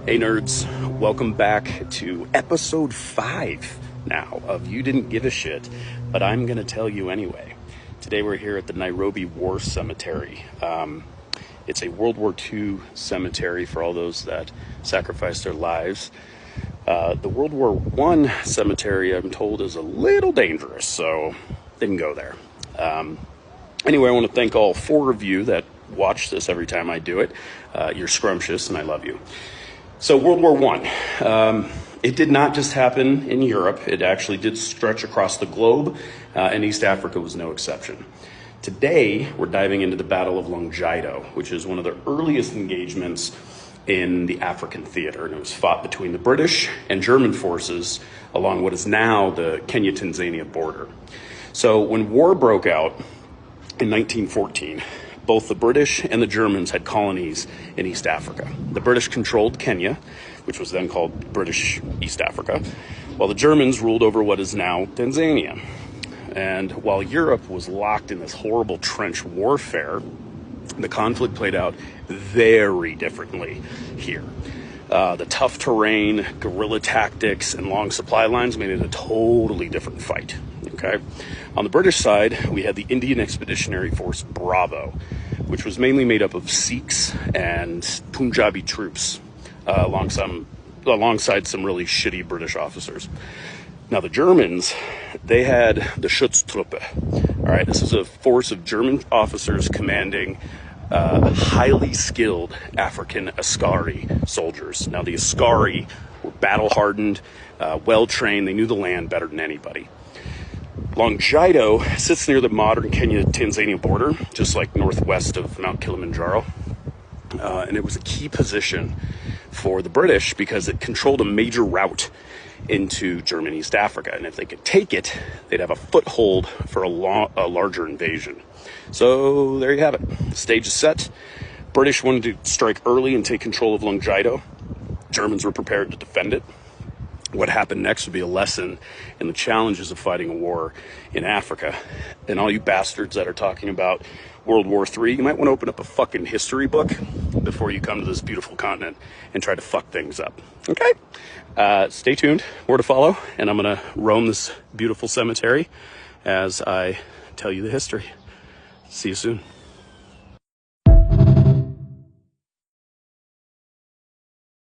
Hey nerds, welcome back to episode 5 now of You Didn't Give a Shit, but I'm going to tell you anyway. Today we're here at the Nairobi War Cemetery. It's a World War II cemetery for all those that sacrificed their lives. The World War I cemetery, I'm told, is a little dangerous, so didn't go there. Anyway, I want to thank all 4 of you that watch this every time I do it. You're scrumptious and I love you. So World War I, it did not just happen in Europe. It actually did stretch across the globe, and East Africa was no exception. Today, we're diving into the Battle of Longjido, which is one of the earliest engagements in the African theater, and it was fought between the British and German forces along what is now the Kenya-Tanzania border. So when war broke out in 1914, both the British and the Germans had colonies in East Africa. The British controlled Kenya, which was then called British East Africa, while the Germans ruled over what is now Tanzania. And while Europe was locked in this horrible trench warfare, the conflict played out very differently here. The tough terrain, guerrilla tactics, and long supply lines made it a totally different fight. Okay. On the British side, we had the Indian Expeditionary Force Bravo, which was mainly made up of Sikhs and Punjabi troops, alongside some really shitty British officers. Now the Germans, they had the Schutztruppe. All right, this is a force of German officers commanding highly skilled African Askari soldiers. Now the Askari were battle-hardened, well-trained. They knew the land better than anybody. Longjido sits near the modern Kenya-Tanzania border, just like northwest of Mount Kilimanjaro. And it was a key position for the British because it controlled a major route into German East Africa. And if they could take it, they'd have a foothold for a larger invasion. So there you have it. The stage is set. British wanted to strike early and take control of Longjido. Germans were prepared to defend it. What happened next would be a lesson in the challenges of fighting a war in Africa. And all you bastards that are talking about World War III, you might want to open up a fucking history book before you come to this beautiful continent and try to fuck things up. Okay? Stay tuned. More to follow. And I'm going to roam this beautiful cemetery as I tell you the history. See you soon.